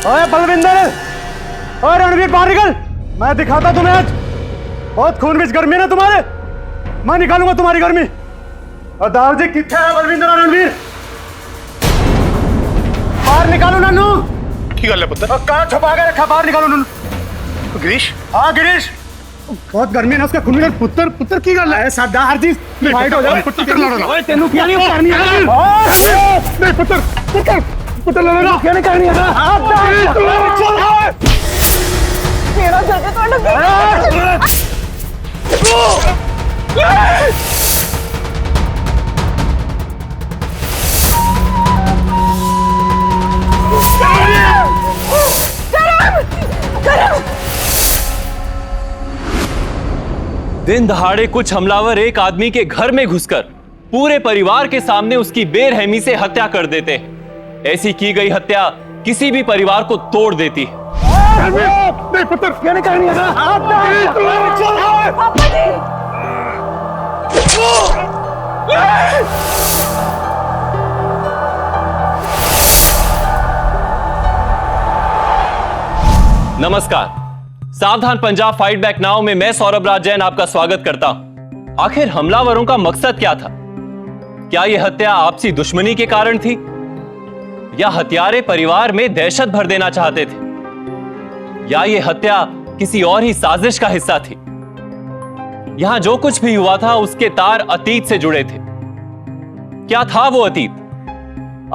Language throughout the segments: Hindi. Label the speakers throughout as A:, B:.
A: ओए बलविंदर, ओए रणवीर बाहर निकल, मैं दिखाता तुम्हें आज। बहुत खून में गर्मी है ना तुम्हारे, मैं निकालूंगा तुम्हारी गर्मी। और दाव जी कितने है बलविंदर और रणवीर? बाहर निकालो नन्नू।
B: की गल है पुत्र?
A: कहाँ छुपा के रखा, बाहर निकालो नन्नू।
B: गिरीश?
A: हाँ गिरीश, बहुत गर्मी है ना उसका खून में। पुत्र पुत्र की गल है, सादा हर चीज फाइट हो जाए। पुत्र लड़ना, ओए तेनू क्या नहीं करनी है? नहीं पुत्र पुत्र पुत्र लड़ना क्या नहीं करनी है?
C: मेरा जगह तो
D: दिन दहाड़े कुछ हमलावर एक आदमी के घर में घुसकर पूरे परिवार के सामने उसकी बेरहमी से हत्या कर देते। ऐसी की गई हत्या किसी भी परिवार को तोड़ देती।
A: नहीं पुत्र क्या नहीं करनी है?
D: नमस्कार, सावधान पंजाब फाइट बैक नाउ में मैं सौरभ राज जैन आपका स्वागत करता हूं। आखिर हमलावरों का मकसद क्या था? क्या यह हत्या आपसी दुश्मनी के कारण थी या हत्यारे परिवार में दहशत भर देना चाहते थे, या यह हत्या किसी और ही साजिश का हिस्सा थी? यहां जो कुछ भी हुआ था उसके तार अतीत से जुड़े थे। क्या था वो अतीत?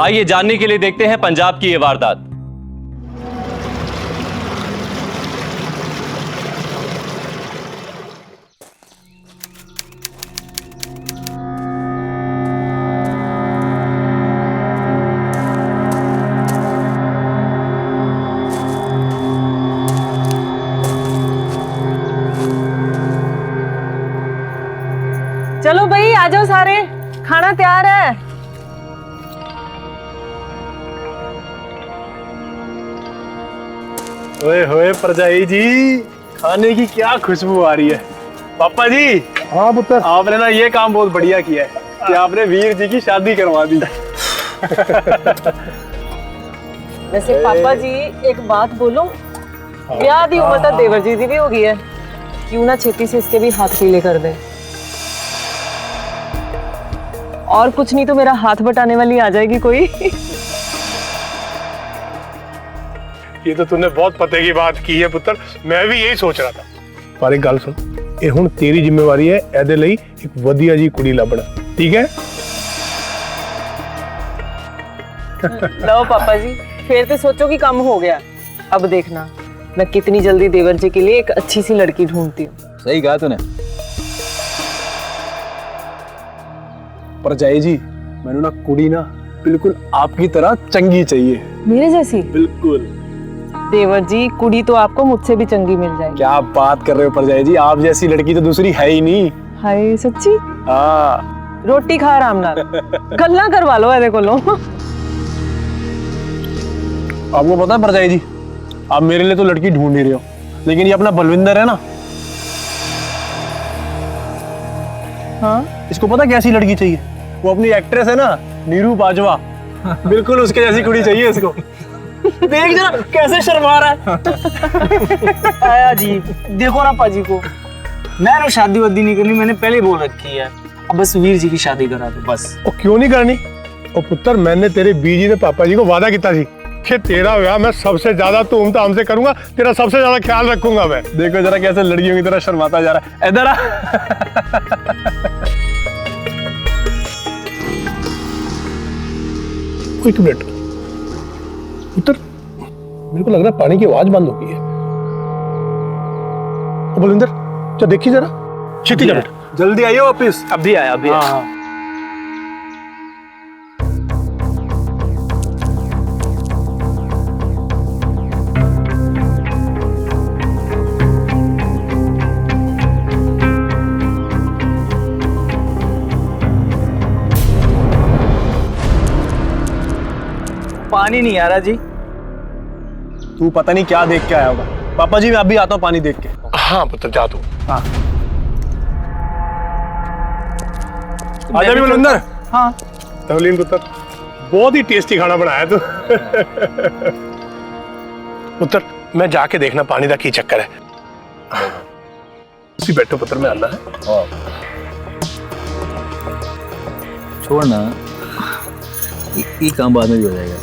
D: आइए जानने के लिए देखते हैं पंजाब की यह वारदात।
C: चलो भाई आ जाओ सारे, खाना तैयार है।
B: ओए होए परजाई जी, खाने की क्या खुशबू आ रही है। पापा जी।
A: हाँ पुत्र,
B: आपने ना ये काम बहुत बढ़िया किया है कि आपने वीर जी की शादी करवा दी।
C: वैसे पापा जी एक बात बोलो, ब्याह दी उम्र तो देवर जी दी भी हो गई है, क्यों ना छेती से इसके भी हाथ पीले कर दे। और कुछ नहीं तो मेरा हाथ बटाने वाली आ जाएगी कोई।
B: ये तो तूने बहुत पते की बात की है पुत्र, मैं भी यही सोच रहा था। पर एक गल सुन, ये हुण तेरी जिम्मेवारी है एदे लई एक वधिया जी कुड़ी लभना, ठीक है?
C: लो पापा जी, फिर तो सोचो कि कम हो गया। अब देखना मैं कितनी जल्दी देवर जी के लिए एक अच्छी सी लड़की ढूंढती हूँ।
E: सही कहा तूने। परजाई जी, मैंने ना कुड़ी ना बिल्कुल आपकी तरह चंगी चाहिए।
C: मेरे जैसी?
E: बिल्कुल।
C: देवर जी कुड़ी तो आपको मुझसे भी चंगी मिल जाएगी।
E: क्या बात कर रहे हो परजाई जी, आप जैसी लड़की तो दूसरी है ही नहीं।
C: हाय सच्ची?
E: हाँ।
C: रोटी खा आराम नाल, गल्ला करवा लो एदे कोलों।
E: आपको पता है परजाई जी, आप मेरे लिए तो लड़की ढूंढ ही रहे हो, लेकिन ये अपना बलविंदर है ना,
C: हाँ
E: इसको पता कैसी लड़की चाहिए? वो अपनी एक्ट्रेस है ना, नीरू बाजवा, बिल्कुल उसके जैसी कुड़ी चाहिए इसको। देख जरा कैसे शर्मा रहा है।
F: आया जी, देखो ना पाजी को, मैंने शादी वादी नहीं करनी, मैंने पहले बोल रखी है। अब बस वीर जी की शादी करा दो बस।
B: ओ क्यों नहीं करनी? ओ पुत्र, मैंने तेरे बीजी ने पापा जी को वादा किया थी कि तेरा ब्याह मैं सबसे ज्यादा धूमधाम से करूंगा, तेरा सबसे ज्यादा ख्याल रखूंगा मैं।
E: देखो जरा कैसे लड़कियों की तरह शर्माता जा रहा है। इधर आ।
B: एक मिनट पुत्र, मेरे को लग रहा है पानी की आवाज बंद हो गई है। ओ बलविंदर, चल देखिए जरा, छेती कर,
E: जल्दी आइए वापिस।
F: अभी आया अभी आया।
E: हाँ।
F: पानी नहीं आ रहा जी।
E: तू पता नहीं क्या देख के आया होगा। पापा जी मैं अभी आता हूँ पानी देख के।
B: हाँ पुत्र जा तू।
E: हाँ आजा भी बलविंदर।
F: हाँ
B: तवलीन पुत्र, बहुत ही टेस्टी खाना बनाया तू। पुत्र मैं जाके देखना पानी का की चक्कर है। उसी बैठो पुत्र, मैं आना है।
E: छोड़ ना, ये काम बाद में भी हो जाएगा।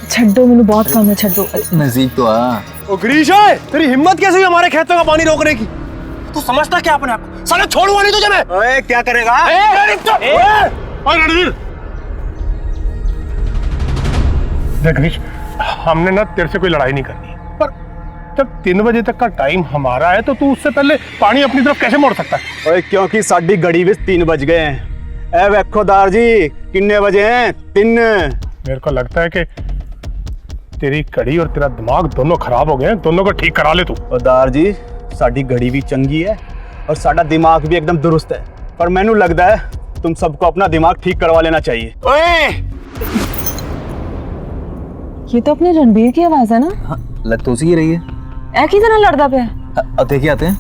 C: छड्डो, मैंने बहुत काम है, छड्डो।
E: नजदीक तो आ।
A: ओ गिरीश है, तेरी हिम्मत कैसे हुई हमारे खेतों का पानी रोकने की? तू समझता क्या अपने आप को? साले छोड़ूंगा नहीं तुझे मैं। ओए क्या करेगा?
B: और रणवीर देख गिरीश, हमने ना तेरे से कोई लड़ाई नहीं करनी, पर जब 3 बजे तक का टाइम हमारा है तो तू उससे पहले पानी अपनी तरफ कैसे मोड़ सकता है?
A: ओए क्योंकि साडी घड़ी में 3 बज गए हैं। ए वेखोदार जी किन्ने बजे हैं? 3।
B: मेरे को लगता है कि तेरी कड़ी और तेरा दिमाग दोनों खराब हो गए हैं, दोनों को ठीक करा ले तू।
A: दार जी साडी घड़ी भी चंगी है और साडा दिमाग भी एकदम दुरुस्त है, पर मैनू लगता है तुम सबको अपना दिमाग ठीक करवा लेना चाहिए। ओए
C: ये तो अपने रणबीर की आवाज है ना?
E: लग तो उसी की रही है।
C: ऐ की तरह लड़दा पे।
E: अब देखिए आते हैं।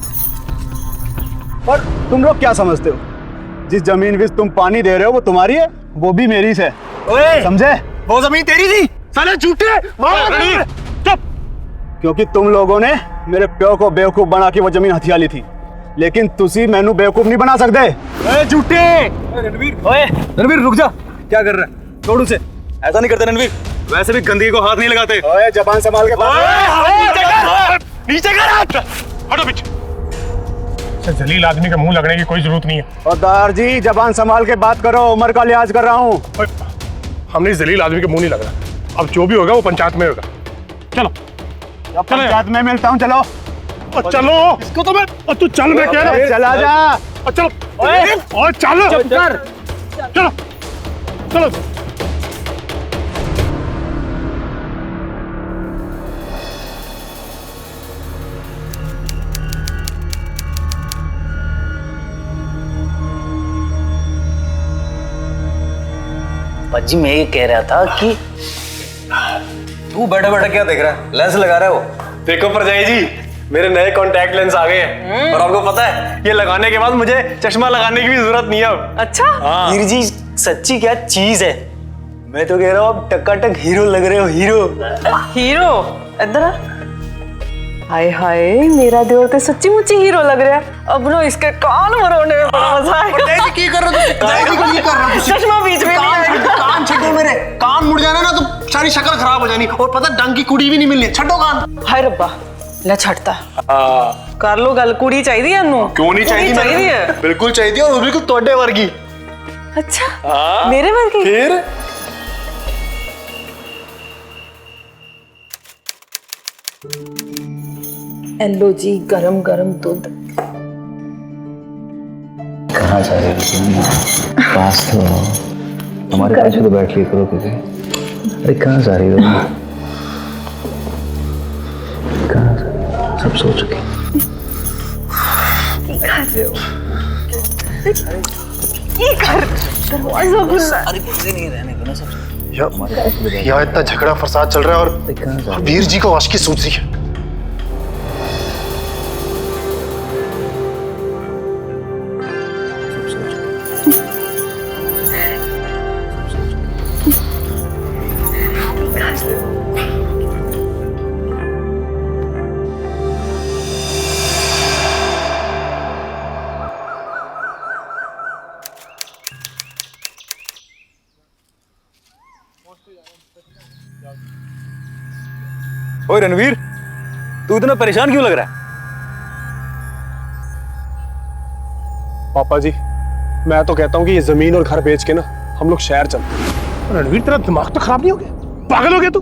A: और तुम लोग क्या समझते हो? जिस जमीन में तुम पानी दे रहे हो वो तुम्हारी है, वो भी मेरी है। ओए समझे? वो जमीन तेरी थी। साले झूठे चुप। क्योंकि तुम लोगों ने मेरे प्यो को बेवकूफ बना के वो जमीन हथिया ली थी, लेकिन तुसी मैनू बेवकूफ नहीं बना सकते। ओए झूठे।
E: रणवीर रुक जा, क्या कर रहा है? छोड़ उसे, ऐसा नहीं करते रणवीर। वैसे भी गंदगी को हाथ नहीं लगाते।
A: ओए जबान संभाल के बात।
B: नीचे कर हाथ, हटो पीछे। जलील आदमी के मुंह लगने की कोई जरूरत नहीं है।
A: और दार जी जबान संभाल के बात करो, उम्र का लिहाज कर रहा हूँ।
B: हमने इस जलील आदमी के मुंह नहीं लग रहा। अब जो भी होगा वो पंचायत में होगा। चलो
A: पंचायत में मिलता हूँ। चलो
B: चलो, इसको तो मैं तू चल, मैं कह रहा हूं।
A: चला जा।
B: चलो और चलो चलो चलो।
F: पाजी मैं ये कह रहा था कि
E: तू बैठा बैठा क्या देख रहा है? लेंस लगा रहा है वो।
G: देखो परजाई जी, मेरे नए कॉन्टैक्ट लेंस आ गए हैं और आपको पता है ये लगाने के बाद मुझे चश्मा लगाने की भी जरूरत नहीं है अब।
C: अच्छा
F: वीर जी सच्ची क्या चीज है। मैं तो कह रहा हूँ आप टकाटक हीरो लग रहे हो।
C: हीरो इधर आ। हाय हाय, मेरा देवर तो सच्ची मुच्ची हीरो लग रहा है। अब नो इसके कान मरोड़ने में बड़ा मजा आएगा।
A: की कर रहे हो?
C: चश्मा बीच में
A: कान छेड़ो मेरे। कान मुड़ जाना ना तो सारी शक्ल खराब हो जानी, और पता डंग की कुड़ी भी नहीं मिलनी। छड्डो कान।
C: हाय रब्बा, ले छटता कर लो गल। कुड़ी चाहिए अनु?
G: क्यों नहीं चाहिए?
C: चाहिए,
G: बिल्कुल चाहिए, और बिल्कुल तोड़े वर्गी।
C: अच्छा मेरे वर्गी?
G: फिर
C: एलो जी गरम गरम दूध।
E: कहाँ जा रहे हो तुम? पास तो हमारे पास तो बैठ लिया करो किसी। अरे कहाँ जा रही हो? कहाँ जा रही हो? सब सो चुके।
C: दरवाजा खुला।
E: अरे खुले नहीं रहने दो ना सब।
G: यहाँ इतना झगड़ा फसाद चल रहा है और वीर जी को आशिकी सूझ रही है।
E: ओए रणवीर, तू इतना परेशान क्यों लग रहा है?
B: पापा जी मैं तो कहता हूँ कि ये जमीन और घर बेच के ना हम लोग शहर चलते हैं। रणवीर तेरा दिमाग तो खराब नहीं हो गया? पागल हो गया तू?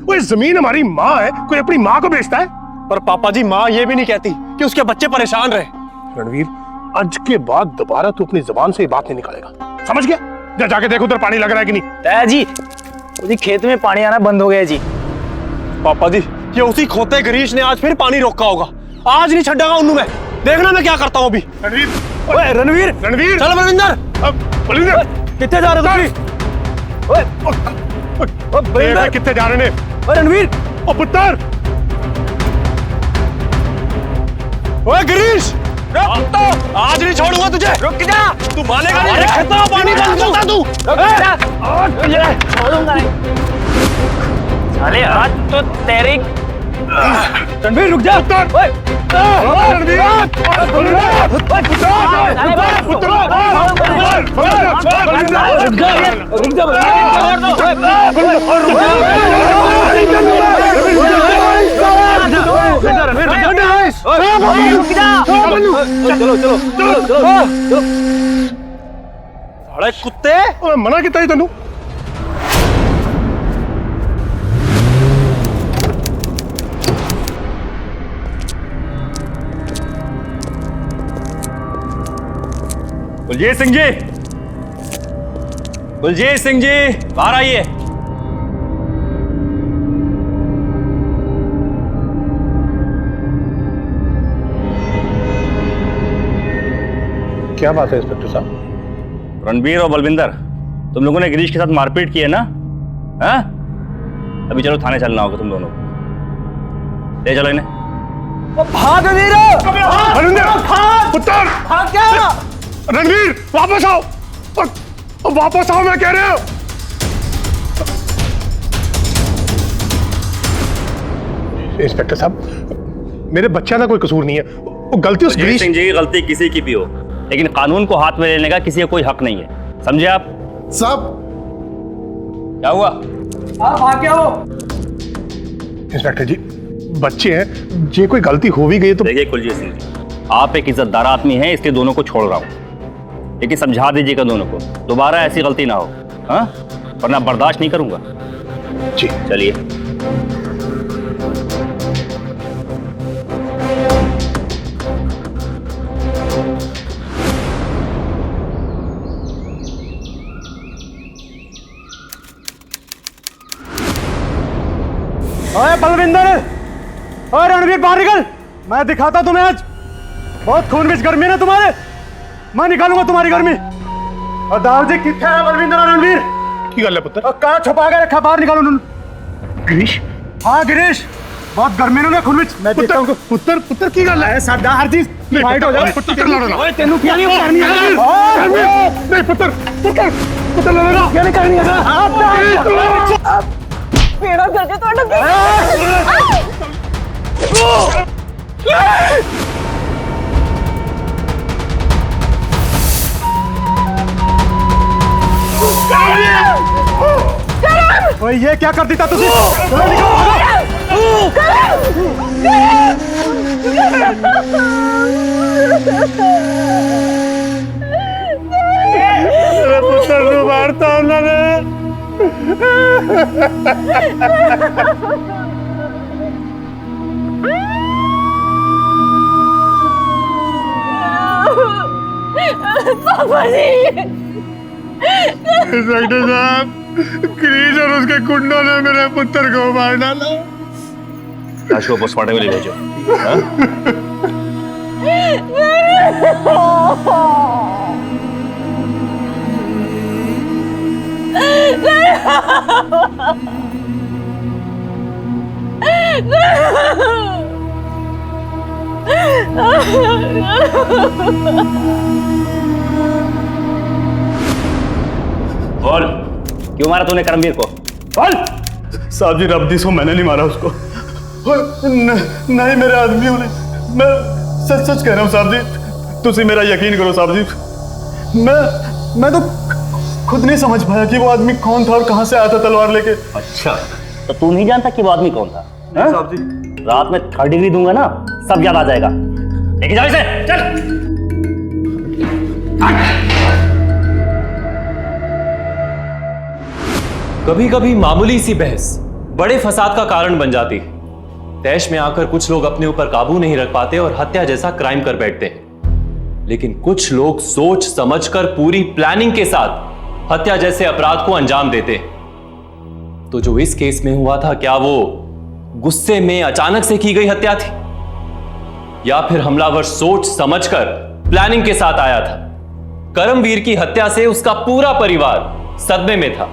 B: वो ये जमीन हमारी माँ है, कोई अपनी माँ को बेचता है?
G: पर पापा जी माँ ये भी नहीं कहती कि उसके बच्चे परेशान रहे।
B: रणवीर आज के बाद दोबारा तू अपनी जुबान से ये बात नहीं निकालेगा, समझ गया? जा जाके देखो उधर पानी लग रहा है कि नहीं।
F: ताया जी, जी खेत में पानी आना बंद हो गया जी।
G: पापा जी ये उसी खोते गिरीश ने आज फिर पानी रोका होगा। आज नहीं छड्डागा उन्नू मैं, देखना मैं क्या करता हूँ अभी।
B: रणवीर,
G: ओए रणवीर,
B: रणवीर
G: चल बलविंदर।
B: बलविंदर
G: कितने जा रहे हो?
B: बलविंदर कितने जा रहे हैं?
G: ओए रणवीर,
B: ओ पुत्र,
G: ओए गिरीश, आज नहीं छोड़ूंगा तुझे। रुक जा, तू मानेगा नहीं। खेतों पानी बंद करता तू।
F: छोड़ूंगा नहीं। अरे आज तो तेरी
A: रणवीर रुक जा।
G: अरे कुत्ते
B: मना किया तेन
D: कुलजीत सिंह जी, कुलजीत सिंह जी बाहर आइए।
B: क्या बात है इंस्पेक्टर साहब?
H: रणबीर और बलविंदर, तुम लोगों ने गिरीश के साथ मारपीट की है ना? हाँ? अभी चलो थाने चलना होगा तुम दोनों को। ले चलो इन्हें।
F: भाग
B: पुत्र
F: क्या?
B: रणवीर वापस आओ, वापस आओ मैं कह रहा हूं। इंस्पेक्टर साहब, मेरे बच्चा का कोई कसूर नहीं है, वो गलती उस गिरीश
H: सिंह जी, गलती किसी की भी हो, लेकिन कानून को हाथ में लेने का किसी का कोई हक नहीं है, समझे आप?
B: साहब
H: क्या हुआ?
F: आप भाग क्या हो?
B: इंस्पेक्टर जी, बच्चे हैं, ये कोई गलती हो भी गई तो
H: देखिए कुलजीत सिंह जी, आप एक इज्जतदार आदमी हैं, इसलिए दोनों को छोड़ रहा हूँ, लेकिन समझा दीजिएगा दोनों को, दोबारा ऐसी गलती ना हो, हाँ? वरना बर्दाश्त नहीं करूंगा।
B: जी
H: चलिए।
A: ओए बलविंदर, ओए रणवीर बाहर निकल, मैं दिखाता तुम्हें आज। बहुत खूनविश गर्मी है ना तुम्हारे, मैं निकालूंगा तुम्हारी गर्मी। और दाऊद जी कितने हैं बलविंदर और रणवीर?
B: की गल है पुत्र?
A: और कहाँ छुपा के रखा, बाहर निकालो उन्होंने।
B: गिरीश?
A: हाँ गिरीश, बहुत गर्मी ना खूनविश। मैं देखता हूँ।
B: पुत्र पुत्र की गल है?
A: सादा हर चीज फाइट हो जाए।
B: पुत्र लड़ना।
A: ओए तेनू क्या नहीं करनी है?
B: नहीं पुत्र पुत्र पुत्र लड़ना
A: क्या नहीं करनी है?
C: मेरा गले तो अटक
A: ओए ये क्या कर देता तुझे?
B: पुत्र को मारता उन्होंने।
C: पापा जी,
B: इंस्पेक्टर साहब, गिरीश और उसके गुंडों ने मेरे पुत्र को मार डाला।
H: लाश को पोस्टमार्टम के लिए भेजो। हाँ? बोल, क्यों मारा तूने करमवीर को? बोल।
I: साहब जी, रबदीस को मैंने नहीं मारा उसको। नहीं मेरे आदमियों ने। मैं सच सच कह रहा हूँ साहब जी, तुसी मेरा यकीन करो साहब जी। मैं तो खुद नहीं समझ पाया कि वो आदमी कौन था और कहां से आया था तलवार लेके।
H: अच्छा, तो तू नहीं जानता कि वो आदमी कौन था?
I: साहब जी,
H: रात में 3rd डिग्री दूंगा ना, सब याद आ जाएगा। लेके जाओ इसे, चल।
D: कभी कभी मामूली सी बहस बड़े फसाद का कारण बन जाती है। तैश में आकर कुछ लोग अपने ऊपर काबू नहीं रख पाते और हत्या जैसा क्राइम कर बैठते हैं, लेकिन कुछ लोग सोच समझकर पूरी प्लानिंग के साथ हत्या जैसे अपराध को अंजाम देते हैं। तो जो इस केस में हुआ था, क्या वो गुस्से में अचानक से की गई हत्या थी, या फिर हमलावर सोच समझकर प्लानिंग के साथ आया था? करमवीर की हत्या से उसका पूरा परिवार सदमे में था।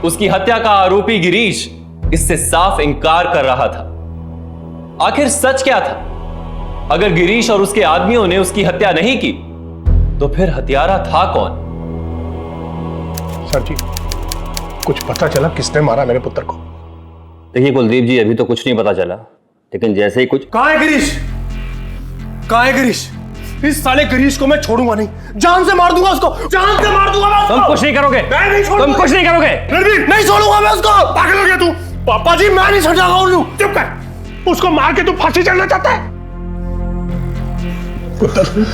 D: उसकी हत्या का आरोपी गिरीश इससे साफ इनकार कर रहा था। आखिर सच क्या था? अगर गिरीश और उसके आदमियों ने उसकी हत्या नहीं की, तो फिर हत्यारा था कौन?
B: सर जी, कुछ पता चला किसने मारा मेरे पुत्र को?
H: देखिए कुलदीप जी, अभी तो कुछ नहीं पता चला, लेकिन जैसे ही कुछ।
B: कहाँ है गिरीश? कहाँ है गिरीश? इस साले गिरीश को मैं छोड़ूंगा नहीं, जान से मार दूंगा उसको, जान से मार दूंगा मैं उसको।
H: तुम कुछ नहीं करोगे,
B: मैं नहीं छोड़ूंगा,
H: तुम कुछ नहीं करोगे।
B: रणवीर नहीं छोड़ूंगा मैं उसको। पागल हो गया तू? पापा जी मैं नहीं छोड़ूंगा उन्हें। चुप कर, उसको मार के तू फांसी चढ़ना चाहता है? पुत्र,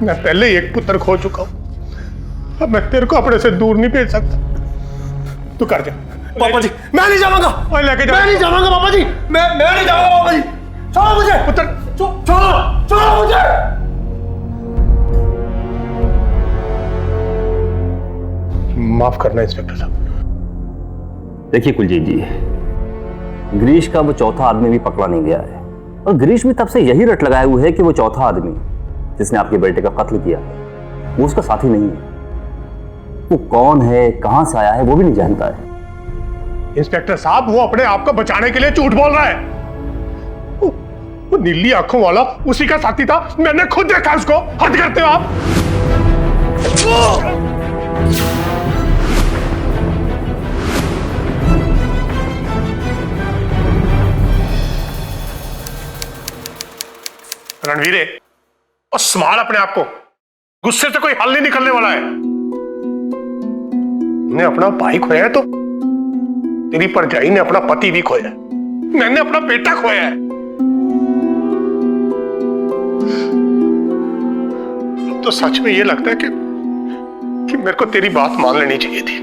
B: मैं पहले ही एक पुत्र खो चुका हूं, अब मैं तेरे को अपने से दूर नहीं भेज सकता। तू कर जा। पापा जी मैं नहीं जाऊंगा, लेके मैं नहीं जाऊंगा पापा जी, मैं नहीं जाऊंगा पापा जी। छोड़ो मुझे पुत्र, छोड़ो मुझे। माफ करना इंस्पेक्टर साहब।
H: देखिए कुलजीत जी, गिरीश का वो चौथा आदमी भी पकड़ा नहीं गया है, और गिरीश भी तब से यही रट लगाए हुए है कि वो चौथा आदमी जिसने आपके बेटे का कत्ल किया वो उसका साथी नहीं है। वो कौन है, कहां से आया है, वो भी नहीं जानता है।
B: इंस्पेक्टर साहब, वो अपने आप को बचाने के लिए झूठ बोल रहा है। वो नीली आंखों वाला उसी का साथी था, मैंने खुद देखा उसको। हद करते हो आप। रणवीरे, और संभाल अपने आप को, गुस्से से कोई हल नहीं निकलने वाला है। ने अपना भाई खोया है तो तेरी परजाई ने अपना पति भी खोया है, मैंने अपना बेटा खोया है। अब तो सच में ये लगता है कि मेरे को तेरी बात मान लेनी चाहिए थी।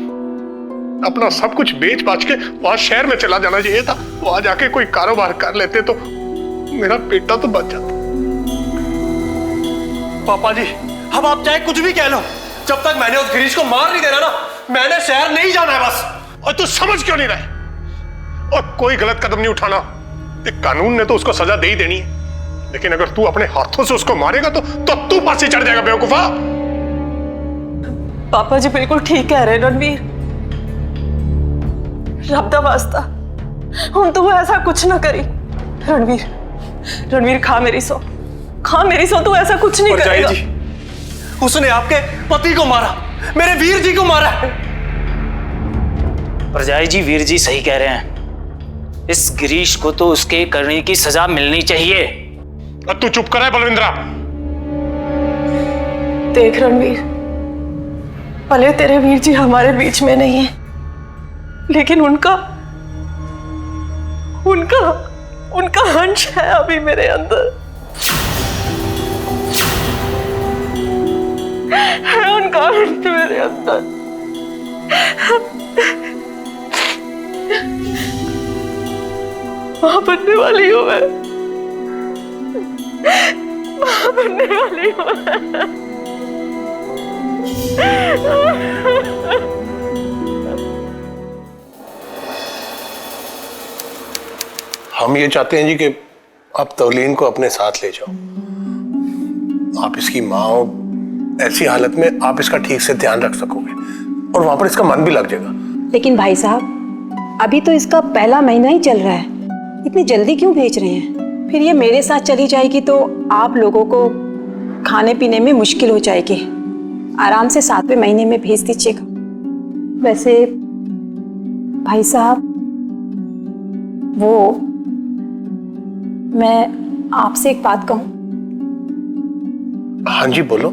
B: अपना सब कुछ बेच बाच के वहां शहर में चला जाना चाहिए था, वहां जाके कोई कारोबार कर लेते तो मेरा बेटा तो बच जाता।
G: पापा जी अब आप चाहे कुछ भी कह लो, जब तक मैंने उस गिरीश को मार नहीं देना ना, मैंने शहर नहीं जाना है बस।
B: और तू समझ क्यों नहीं रहे? और कोई गलत कदम नहीं उठाना, कानून ने तो उसको सजा दे ही देनी है, लेकिन अगर तू अपने हाथों से उसको मारेगा तो तू फांसी चढ़ जाएगा बेवकूफा।
C: पापा जी बिल्कुल ठीक कह रहे हैं रणवीर, रब दा वास्ता हम तो ऐसा कुछ ना करी। रणवीर खा मेरी सौ, तू ऐसा कुछ नहीं करेगा।
G: जी, उसने आपके पति को मारा, मेरे वीर जी को मारा है।
F: परजाई जी, वीर जी सही कह रहे हैं, इस गिरीश को तो उसके करने की सजा मिलनी चाहिए।
B: अब तू चुप कर है बलविंद्रा।
C: देख रणवीर, भले तेरे वीर जी हमारे बीच में नहीं है, लेकिन उनका अंश है अभी मेरे अंदर, है उनका अंश मेरे अंदर। मां बनने वाली हूं मैं, मां बनने वाली हूं मैं।
B: हम ये चाहते हैं जी कि आप तौलीन को अपने साथ ले जाओ। आप इसकी माँ हो, ऐसी हालत में आप इसका ठीक से ध्यान रख सकोगे और वहां पर इसका मन भी लग जाएगा।
J: लेकिन भाई साहब, अभी तो इसका पहला महीना ही चल रहा है, इतनी जल्दी क्यों भेज रहे हैं? फिर ये मेरे साथ चली जाएगी तो आप लोगों को खाने पीने में मुश्किल हो जाएगी। आराम से 7वें महीने में भेज दीजिएगा। वैसे भाई साहब, वो मैं आपसे एक बात कहूं?
B: हाँ जी बोलो।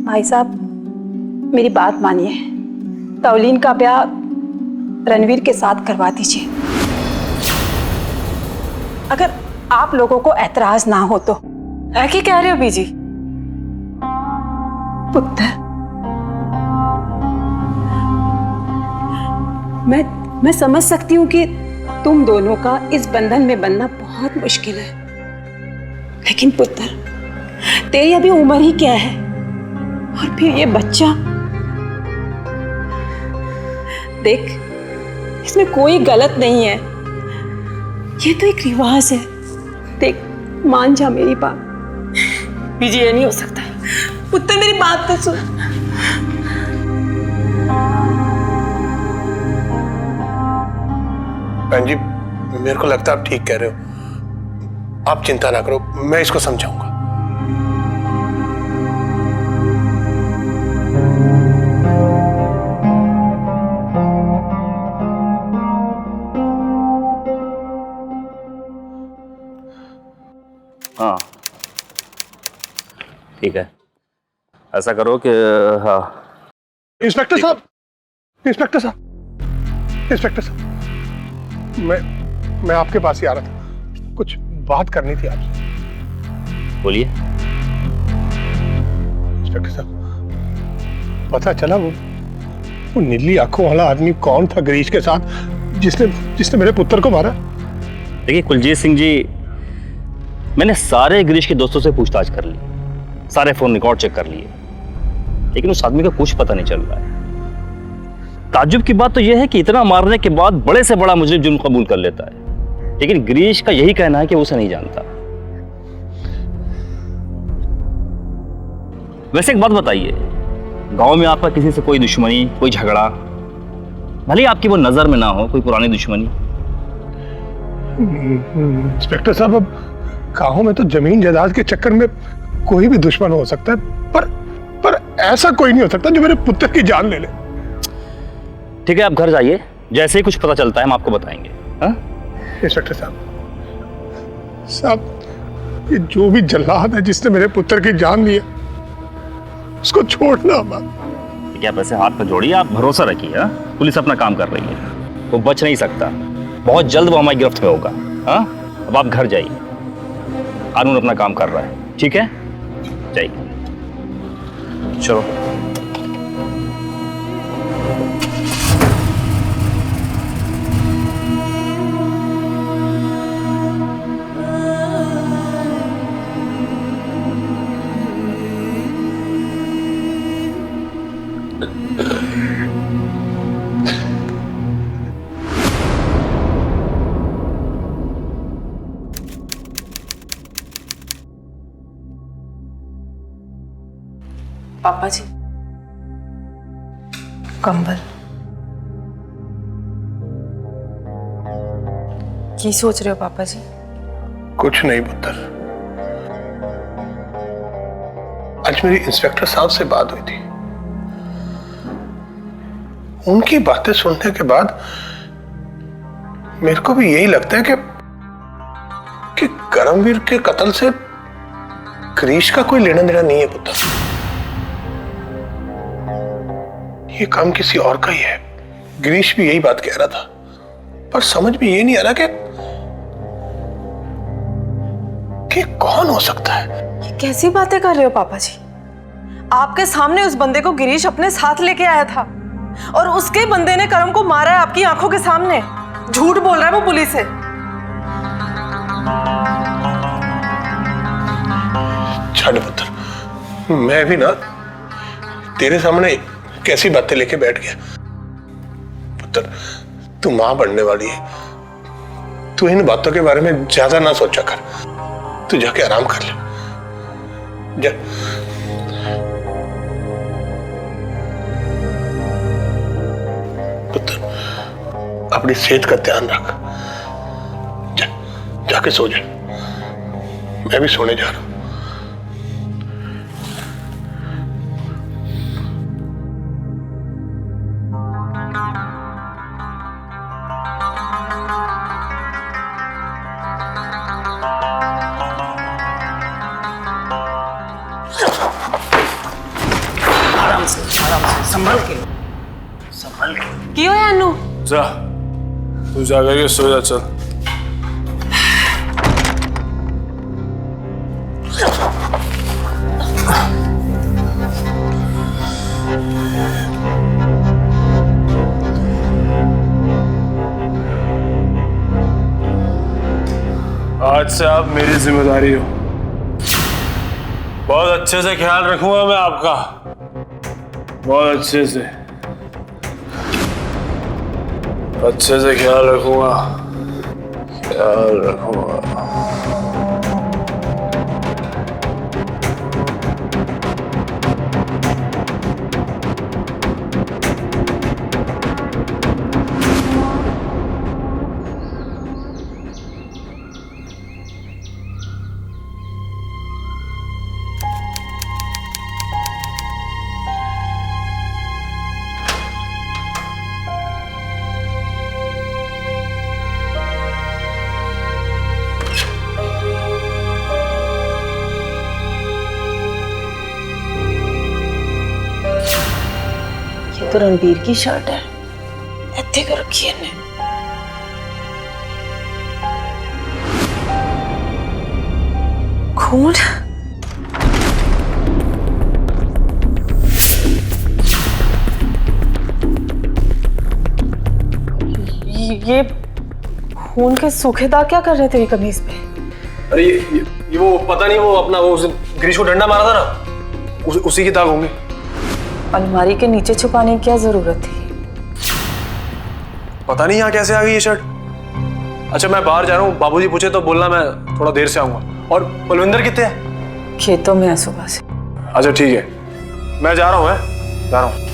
J: भाई साहब, मेरी बात मानिए, तौलीन का ब्याह रणवीर के साथ करवा दीजिए। अगर आप लोगों को ऐतराज ना हो तो।
C: क्या कह रहे हो बीजी?
J: पुत्र, मैं समझ सकती हूँ कि तुम दोनों का इस बंधन में बनना बहुत मुश्किल है, लेकिन पुत्र, तेरी अभी उम्र ही क्या है, और फिर ये बच्चा। देख, इसमें कोई गलत नहीं है, ये तो एक रिवाज है। देख, मान जा मेरी बात।
C: बीजी, ये नहीं हो सकता।
J: पुत्र, मेरी बात तो सुन।
B: बहन जी, मेरे को लगता है आप ठीक कह रहे हो। आप चिंता ना करो, मैं इसको समझाऊंगा।
H: ऐसा करो कि हाँ,
B: इंस्पेक्टर साहब, इंस्पेक्टर साहब, इंस्पेक्टर साहब, मैं आपके पास ही आ रहा था, कुछ बात करनी थी आपसे।
H: बोलिए।
B: इंस्पेक्टर साहब, पता चला वो नीली आंखों वाला आदमी कौन था गिरीश के साथ, जिसने मेरे पुत्र को मारा?
H: देखिए कुलजीत सिंह जी, मैंने सारे गिरीश के दोस्तों से पूछताछ कर ली, सारे फोन रिकॉर्ड चेक कर लिए, लेकिन उस आदमी का कुछ पता नहीं चल रहा है। ताज्जुब की बात तो यह है कि इतना मारने के बाद बड़े से बड़ा मुजरिम जुर्म कबूल कर लेता है, लेकिन गिरीश का यही कहना है कि वो उसे नहीं जानता। वैसे एक बात बताइए, गांव में आपका किसी से कोई दुश्मनी, कोई झगड़ा, भले आपकी वो नजर में ना हो, कोई पुरानी दुश्मनी?
B: इंस्पेक्टर साहब, अब गांव में तो जमीन जायदाद के चक्कर में कोई भी दुश्मन हो सकता है, पर ऐसा कोई नहीं हो सकता जो मेरे पुत्र की जान ले ले।
H: ठीक है, आप घर जाइए, जैसे ही कुछ पता चलता है हम आपको बताएंगे। हाँ?
B: इंस्पेक्टर साहब, ये जो भी जल्लाद है जिसने मेरे पुत्र की जान ली है, उसको छोड़ना मत।
H: ठीक है, आप ऐसे हाथ पर जोड़िए, आप भरोसा रखिए। हाँ? पुलिस अपना काम कर रही है, वो बच नहीं सकता, बहुत जल्द वो हमारी गिरफ्त में होगा। हाँ? अब आप घर जाइए, कानून अपना काम कर रहा है। ठीक है, जाइए। चलो।
C: पापा जी, कंबल। की सोच रहे हो पापा जी?
B: कुछ नहीं पुत्र, आज मेरी इंस्पेक्टर साहब से बात हुई थी। उनकी बातें सुनने के बाद मेरे को भी यही लगता है कि करमवीर के कत्ल से गिरीश का कोई लेना देना नहीं है पुत्र। ये काम किसी और का ही है। गिरीश भी यही बात कह रहा था, पर समझ में ये नहीं आ रहा कि कौन हो सकता है।
C: ये कैसी बातें कर रहे हो पापा जी? आपके सामने उस बंदे को गिरीश अपने साथ लेके आया था, और उसके बंदे ने करम को मारा है आपकी आंखों के सामने। झूठ बोल रहा है वो पुलिस से।
B: छाड़ पुत्र, मैं भी ना तेरे सामने कैसी बातें लेके बैठ गया। पुत्र, तू मां बनने वाली है, तू इन बातों के बारे में ज्यादा ना सोचा कर। तू जाके आराम कर ले, जा। पुत्र, अपनी सेहत का ध्यान रख। जाके सो जा, मैं भी सोने जा रहा हूं।
F: संभल के।
C: क्यों है अनु?
G: जा, तू जा करके सो जा, चल। आज से आप मेरी जिम्मेदारी हो। बहुत अच्छे से ख्याल रखूंगा मैं आपका, बहुत अच्छे से ख्याल रखूंगा, ख्याल रखूंगा।
C: ये तो रणबीर की शर्ट है, इतने कर रखी है ने। खून? ये खून के सूखे दाग क्या कर रहे थे कमीज पे?
G: अरे ये वो पता नहीं, वो अपना वो गिरीश को डंडा मारा था ना, उसी के दाग होंगे।
C: अलमारी के नीचे छुपाने की क्या जरूरत थी?
G: पता नहीं यहाँ कैसे आ गई ये शर्ट। अच्छा मैं बाहर जा रहा हूँ, बाबूजी पूछे तो बोलना मैं थोड़ा देर से आऊंगा। और बलविंदर कितने हैं?
C: खेतों में है सुबह से।
G: अच्छा ठीक है, मैं जा रहा हूँ, जा रहा हूँ।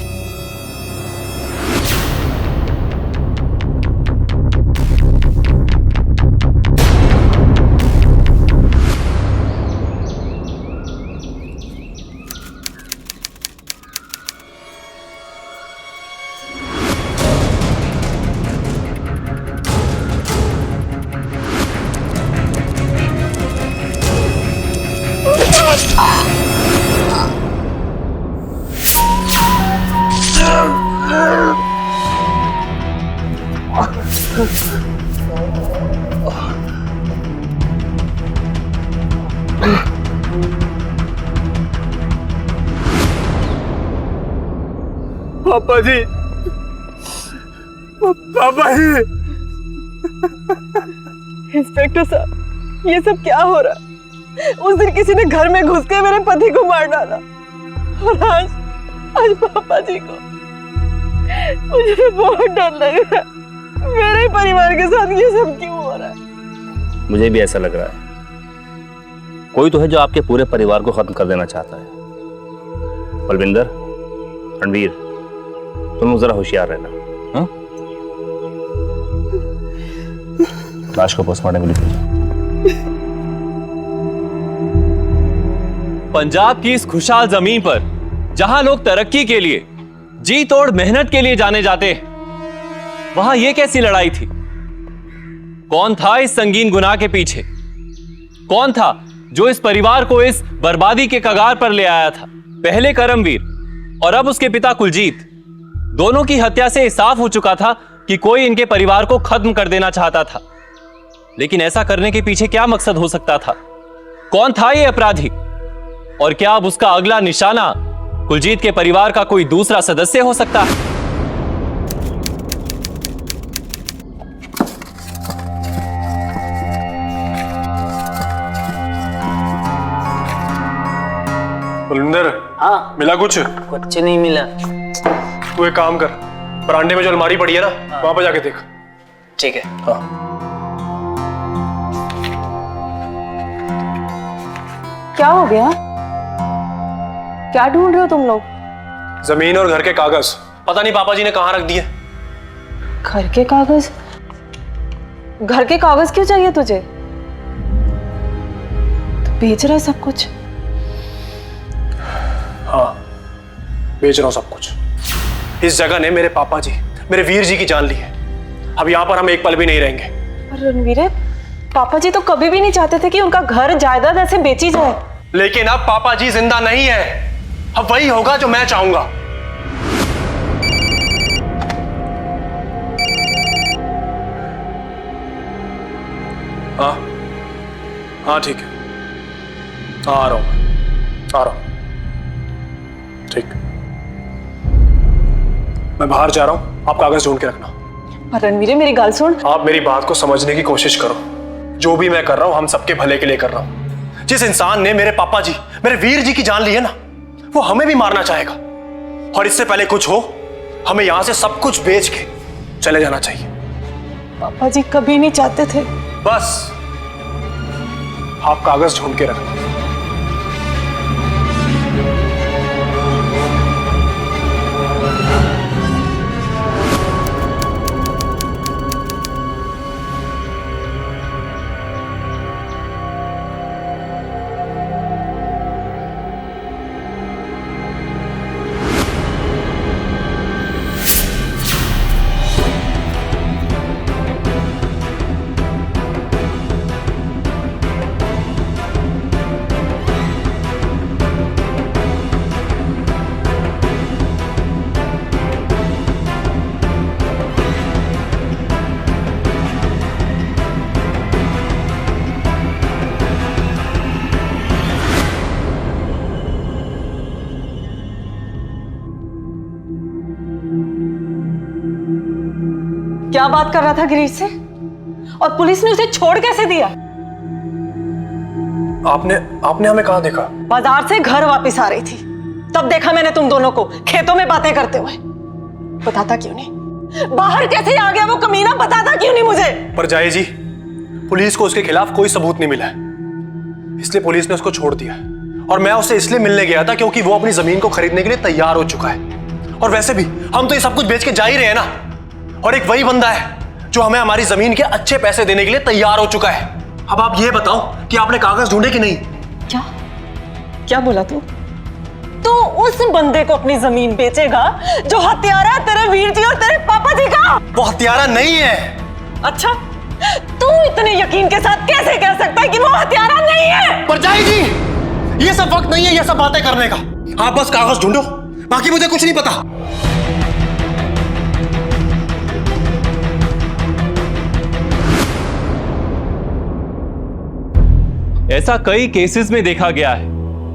B: पापा जी, पापा जी।
C: इंस्पेक्टर साहब, ये सब क्या हो रहा है? उस दिन किसी ने घर में घुस के मेरे पति को मार डाला और आज पापा जी को। मुझे तो बहुत डर लग रहा है। मेरे परिवार के साथ ये सब क्यों हो रहा है?
H: मुझे भी ऐसा लग रहा है। कोई तो है जो आपके पूरे परिवार को खत्म कर देना चाहता है। बलविंदर, रणवीर, तुम लोग जरा होशियार रहना। हाँ? लाश को पोस्टमार्टम के लिए।
D: पंजाब की इस खुशहाल जमीन पर जहां लोग तरक्की के लिए जी तोड़ मेहनत के लिए जाने जाते हैं, वहां यह कैसी लड़ाई थी? कौन था इस संगीन गुनाह के पीछे? कौन था जो इस परिवार को इस बर्बादी के कगार पर ले आया था? पहले करमवीर और अब उसके पिता कुलजीत, दोनों की हत्या से साफ हो चुका था कि कोई इनके परिवार को खत्म कर देना चाहता था। लेकिन ऐसा करने के पीछे क्या मकसद हो सकता था? कौन था यह अपराधी? और क्या अब उसका अगला निशाना कुलजीत के परिवार का कोई दूसरा सदस्य हो सकता है?
G: बलविंदर,
F: हाँ
G: मिला कुछ?
F: कुछ नहीं मिला।
G: तू एक काम कर, बरामदे में जो अलमारी पड़ी है ना, वहां पर जाके देख।
F: ठीक है।
G: हाँ।
C: क्या हो गया? क्या ढूंढ रहे हो तुम लोग?
G: जमीन और घर के कागज। पता नहीं पापा जी ने कहां रख दिए।
C: घर के कागज? घर के कागज क्यों चाहिए तुझे? तो बेच रहा है सब कुछ?
G: हाँ, बेच रहा हूं सब कुछ। इस जगह ने मेरे पापा जी, मेरे वीर जी की जान ली है। अब यहां पर हम एक पल भी नहीं रहेंगे।
C: पर रणवीर, पापा जी तो कभी भी नहीं चाहते थे कि उनका घर जायदाद ऐसे बेची जाए।
G: लेकिन अब पापा जी जिंदा नहीं है। अब वही होगा जो मैं चाहूंगा। हाँ हाँ ठीक है, आ रहा हूं, आ रहा हूं। ठीक, मैं बाहर जा रहा हूं, आप कागज ढूंढ के रखना।
C: पर रणवीर, मेरी गल सुन।
G: आप मेरी बात को समझने की कोशिश करो। जो भी मैं कर रहा हूं, हम सबके भले के लिए कर रहा हूं। जिस इंसान ने मेरे पापा जी, मेरे वीर जी की जान ली है ना, वो हमें भी मारना चाहेगा। और इससे पहले कुछ हो, हमें यहां से सब कुछ बेच के चले जाना चाहिए।
C: पापा जी कभी नहीं चाहते थे।
G: बस आप कागज ढूंढ के रखना।
C: क्या बात कर रहा था गिरीश से? और पुलिस ने उसे छोड़ कैसे दिया?
G: आपने हमें कहाँ देखा?
C: बाजार से घर वापस आ रही थी, तब देखा मैंने तुम दोनों को खेतों में बातें करते हुए। बताता क्यों नहीं? बाहर कैसे आ गया वो कमीना? बताता क्यों नहीं मुझे?
G: परजाई जी, पुलिस को उसके खिलाफ कोई सबूत नहीं मिला है, इसलिए पुलिस ने उसको छोड़ दिया। और मैं उससे इसलिए मिलने गया था क्योंकि वो अपनी जमीन को खरीदने के लिए तैयार हो चुका है। और वैसे भी हम तो ये सब कुछ बेच के जा ही रहे हैं ना। और एक वही बंदा है जो हमें हमारी जमीन के अच्छे पैसे देने के लिए तैयार हो चुका है। अब आप ये बताओ कि आपने कागज ढूंढे कि नहीं?
C: क्या बोला तू? तू उस बंदे को अपनी जमीन बेचेगा जो हत्यारा है तेरे वीर जी और तेरे पापा जी का?
G: वो हत्यारा नहीं है।
C: अच्छा, तू इतने यकीन के साथ कैसे कह सकता है कि वो हत्यारा नहीं है?
G: परजाई जी, ये सब वक्त नहीं है ये सब बातें करने का। आप बस कागज ढूंढो, बाकी मुझे कुछ नहीं पता।
D: ऐसा कई केसेस में देखा गया है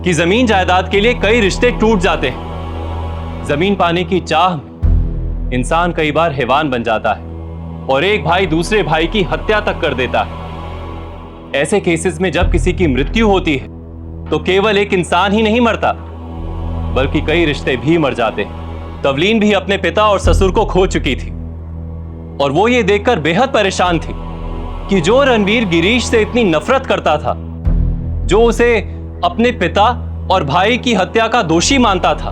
D: कि जमीन जायदाद के लिए कई रिश्ते टूट जाते हैं। जमीन पाने की चाह में इंसान कई बार हैवान बन जाता है और एक भाई दूसरे भाई की हत्या तक कर देता है। ऐसे केसेस में जब किसी की मृत्यु होती है तो केवल एक इंसान ही नहीं मरता, बल्कि कई रिश्ते भी मर जाते हैं। तवलीन भी अपने पिता और ससुर को खो चुकी थी और वो ये देखकर बेहद परेशान थी कि जो रणवीर गिरीश से इतनी नफरत करता था, जो उसे अपने पिता और भाई की हत्या का दोषी मानता था,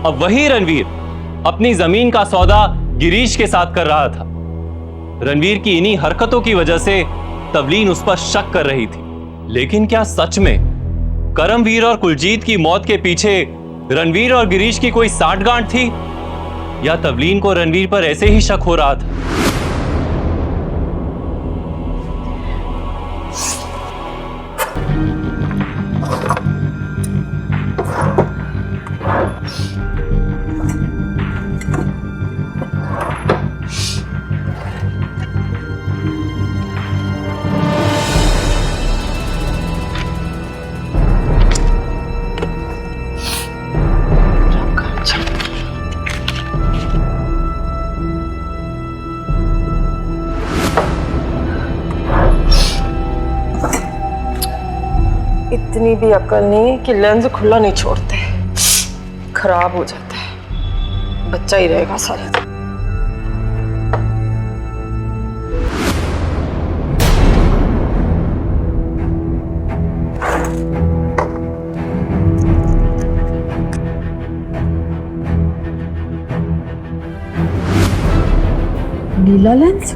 D: अब वही रणवीर अपनी जमीन का सौदा गिरीश के साथ कर रहा था। रणवीर की इन्हीं हरकतों की वजह से तवलीन उस पर शक कर रही थी। लेकिन क्या सच में करमवीर और कुलजीत की मौत के पीछे रणवीर और गिरीश की कोई साठगांठ थी, या तवलीन को रणवीर पर ऐसे ही शक हो रहा था?
C: इतनी भी अकल नहीं कि लेंस खुला नहीं छोड़ते, खराब हो जाता है, बच्चा ही रहेगा सारे दिन।
J: नीला लेंस?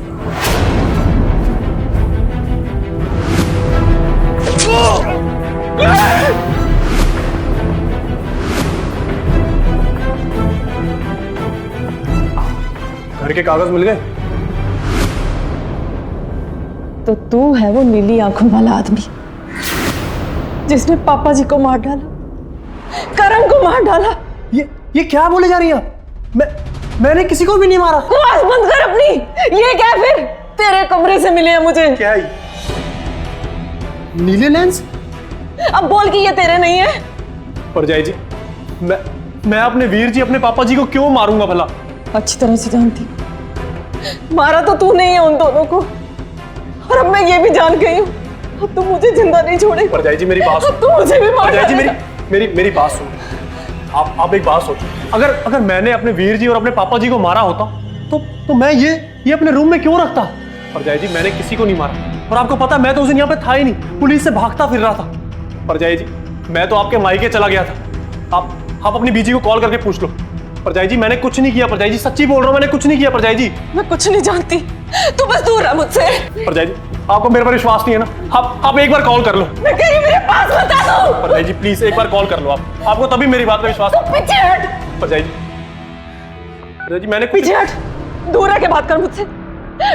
B: घर के कागज मिल गए?
C: तो तू है वो नीली आंखों वाला आदमी जिसने पापा जी को मार डाला, करम को मार डाला।
E: ये क्या बोले जा रही है? मैंने किसी को भी नहीं मारा।
C: बकवास बंद कर अपनी। ये क्या फिर तेरे कमरे से मिले हैं मुझे?
B: क्या है? नीले लेंस?
C: अब बोल कि ये तेरे नहीं है।
B: परजाई जी, मैं अपने वीर जी, अपने पापा जी को क्यों मारूंगा भला?
C: अच्छी तरह से जानती, मारा तो तू नहीं है उन दोनों को, और अब मैं ये भी जान गई हूँ अब तू मुझे जिंदा नहीं छोड़ेगा।
B: परजाई जी मेरी बात सुन।
C: तू मुझे भी मार।
B: परजाई जी मेरी बात सुन। आप एक बात सोचो, अगर मैंने अपने वीर जी और अपने पापा जी को मारा होता तो मैं ये अपने रूम में क्यों रखता? परजाई जी मैंने किसी को नहीं मारा, और आपको पता मैं तो उस दिन यहाँ पे था ही नहीं, पुलिस से भागता फिर रहा था। परजाई जी मैं तो आपके मायके चला गया था। आप अपनी बीजी को कॉल करके पूछ लो। परजाई जी मैंने कुछ नहीं किया। परजाई जी सच्ची बोल रहा हूँ, मैंने कुछ नहीं किया। परजाई जी
C: मैं कुछ नहीं जानती, तू बस दूर रह मुझसे।
B: परजाई जी आपको मेरे पर विश्वास नहीं है ना? आप एक बार कॉल कर लो।
C: मैं कहीं मेरे पास मत आ दो।
B: परजाई जी प्लीज एक बार कॉल कर लो। आपको तभी मेरी बात पे विश्वास।
C: तू पीछे हट।
B: परजाई जी मैंने
C: पीछे हट, दूर रह के बात कर मुझसे,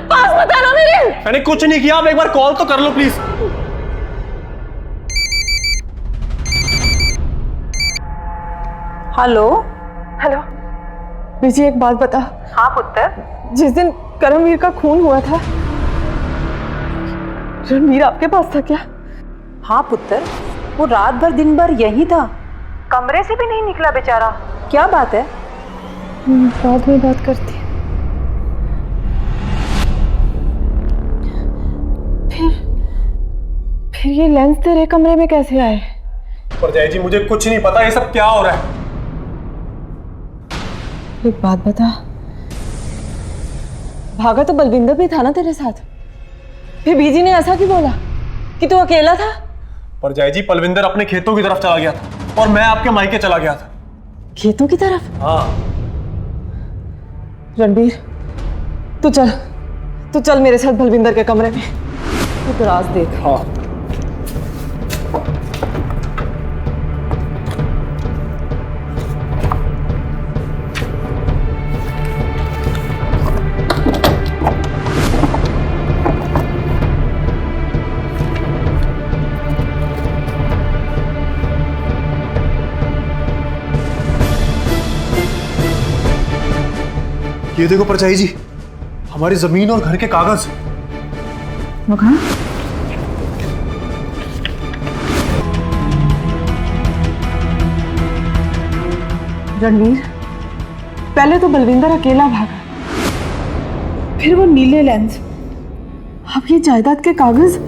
C: पास मत आना मेरे।
B: मैंने कुछ नहीं किया, आप एक बार कॉल तो कर लो प्लीज।
J: हेलो
C: हेलो बीजी, एक बात बता।
J: हाँ पुत्र।
C: जिस दिन करमवीर का खून हुआ था, रणवीर आपके पास था क्या?
J: हाँ पुत्र, वो रात भर दिन भर यही था, कमरे से भी नहीं निकला बेचारा। क्या बात है?
C: बाद में बात करती। फिर ये लेंस तेरे कमरे में कैसे आए?
G: परजाई जी मुझे कुछ नहीं पता ये सब क्या हो रहा है।
C: एक बात बता, भागा तो बलविंदर भी था ना तेरे साथ? फिर बीजी ने ऐसा क्यों बोला कि तू अकेला था?
G: परजाई जी पलविंदर अपने खेतों की तरफ चला गया था और मैं आपके मायके चला गया था।
C: खेतों की तरफ?
G: हाँ।
C: रणबीर तू चल मेरे साथ बलविंदर के कमरे में, तू राज देख।
G: हाँ। ये देखो परछाई जी, हमारी जमीन और घर के कागज।
C: वो कहाँ? रणवीर, पहले तो बलविंदर अकेला भागा, फिर वो नीले लेंस, अब ये जायदाद के कागज।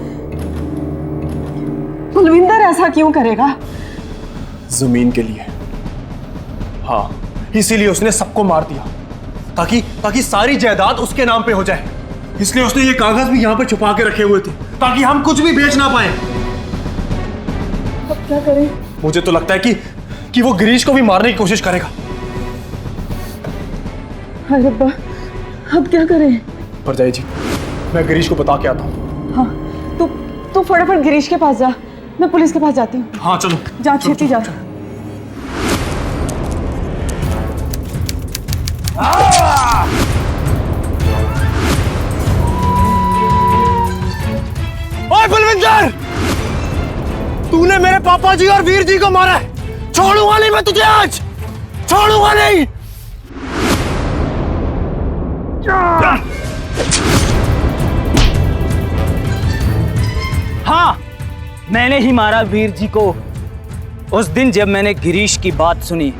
C: बलविंदर ऐसा क्यों करेगा?
G: जमीन के लिए। हाँ, इसीलिए उसने सबको मार दिया ताकि सारी जायदाद उसके नाम पे हो जाए। इसलिए उसने ये कागज भी यहाँ पे छुपा के रखे हुए थे ताकि हम कुछ भी बेच ना पाए।
C: अब क्या करें?
G: मुझे तो लगता है कि वो गिरीश को भी मारने की कोशिश करेगा।
C: हाय रब्बा, अब क्या करें?
G: परजाई जी, मैं गिरीश को बता के आता हूँ।
C: हाँ, तू फटाफट गिरीश के पास जा, मैं पुलिस के पास जाती हूँ।
G: हाँ चलो,
C: जा छेती जा।
G: ओए बलविंदर, तूने मेरे पापा जी और वीर जी को मारा है। छोड़ूंगा नहीं मैं तुझे, आज छोड़ूंगा नहीं।
F: हाँ, मैंने ही मारा वीर जी को। उस दिन जब मैंने गिरीश की बात सुनी,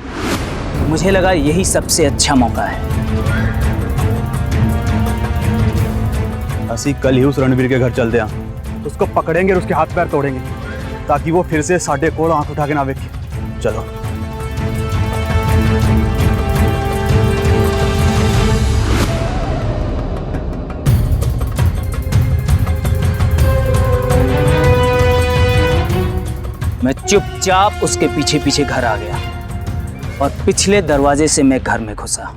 F: मुझे लगा यही सबसे अच्छा मौका है।
I: ਅਸੀਂ कल ही उस रणवीर के घर चलते हैं, उसको पकड़ेंगे और उसके हाथ पैर तोड़ेंगे ताकि वो फिर से साढ़े कोल आंख उठा के ना देखे। चलो।
F: मैं चुपचाप उसके पीछे पीछे घर आ गया और पिछले दरवाजे से मैं घर में घुसा।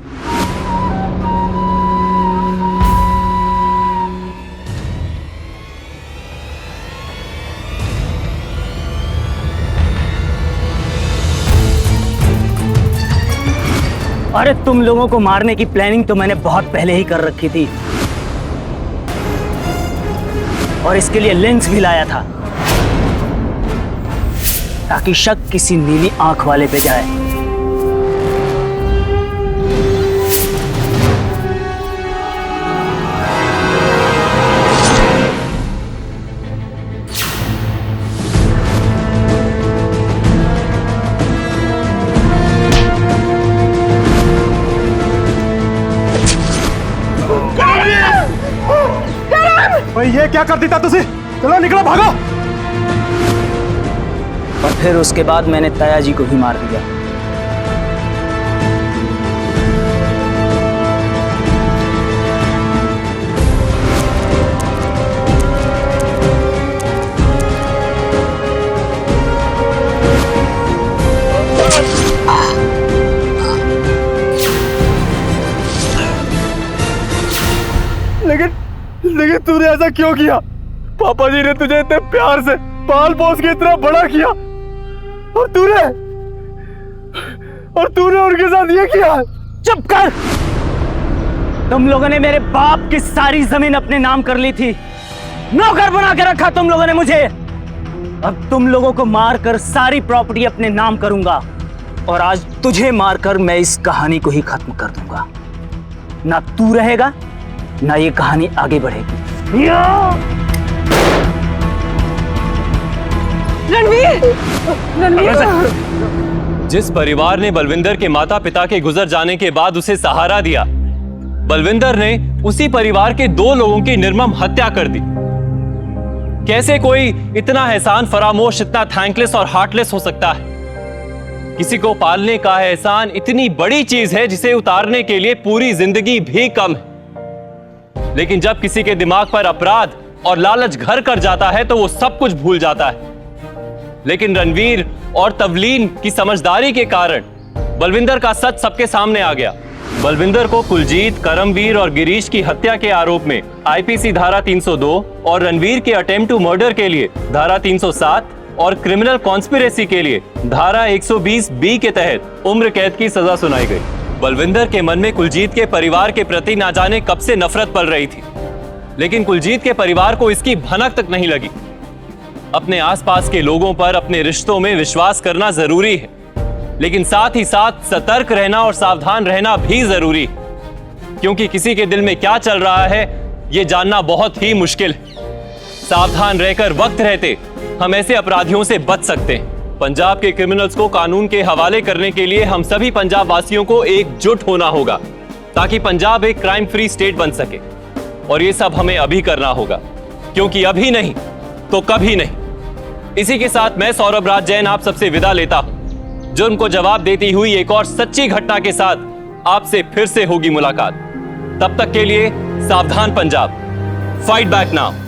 F: अरे तुम लोगों को मारने की प्लानिंग तो मैंने बहुत पहले ही कर रखी थी और इसके लिए लेंस भी लाया था ताकि शक किसी नीली आंख वाले पे जाए।
B: भाई ये क्या कर देता तुझे? चलो निकलो, भागो।
F: और फिर उसके बाद मैंने ताया जी को भी मार दिया।
B: लेकिन तूने ऐसा क्यों किया? पापा जी ने तुझे इतने प्यार से पाल पोस के इतना बड़ा किया और तूने उनके साथ ये किया।
F: चुप कर! तुम लोगों ने मेरे बाप की सारी जमीन अपने नाम कर ली थी, नौकर बना के रखा तुम लोगों ने मुझे। अब तुम लोगों को मारकर सारी प्रॉपर्टी अपने नाम करूंगा और आज तुझे मारकर मैं इस कहानी को ही खत्म कर दूंगा। ना तू रहेगा ना ये कहानी आगे बढ़ेगी।
D: जिस परिवार ने बलविंदर के माता पिता के गुजर जाने के बाद उसे सहारा दिया, बलविंदर ने उसी परिवार के 2 लोगों की निर्मम हत्या कर दी। कैसे कोई इतना एहसान फरामोश, इतना थैंकलेस और हार्टलेस हो सकता है? किसी को पालने का एहसान इतनी बड़ी चीज है जिसे उतारने के लिए पूरी जिंदगी भी कम है। लेकिन जब किसी के दिमाग पर अपराध और लालच घर कर जाता है तो वो सब कुछ भूल जाता है। लेकिन रणवीर और तवलीन की समझदारी के कारण बलविंदर का सच सबके सामने आ गया। बलविंदर को कुलजीत, करमवीर और गिरीश की हत्या के आरोप में आईपीसी धारा 302 और रणवीर के अटेम्प्ट टू मर्डर के लिए धारा 307 और क्रिमिनल कॉन्स्पिरेसी के लिए धारा 120 बी के तहत उम्र कैद की सजा सुनाई गई। बलविंदर के मन में कुलजीत के परिवार के प्रति ना जाने कब से नफरत पल रही थी, लेकिन कुलजीत के परिवार को इसकी भनक तक नहीं लगी। अपने आसपास के लोगों पर, अपने रिश्तों में विश्वास करना जरूरी है, लेकिन साथ ही साथ सतर्क रहना और सावधान रहना भी जरूरी है, क्योंकि किसी के दिल में क्या चल रहा है यह जानना बहुत ही मुश्किल है। सावधान रहकर वक्त रहते हम ऐसे अपराधियों से बच सकते हैं। पंजाब के क्रिमिनल्स को कानून के हवाले करने के लिए हम सभी पंजाब वासियों को एकजुट होना होगा, ताकि पंजाब एक क्राइम फ्री स्टेट बन सके। और ये सब हमें अभी करना होगा, क्योंकि अभी नहीं तो कभी नहीं। इसी के साथ मैं सौरभ राज जैन आप सबसे विदा लेता हूं। जुर्म को जवाब देती हुई एक और सच्ची घटना के साथ आपसे फिर से होगी मुलाकात। तब तक के लिए सावधान पंजाब, फाइट बैक नाउ।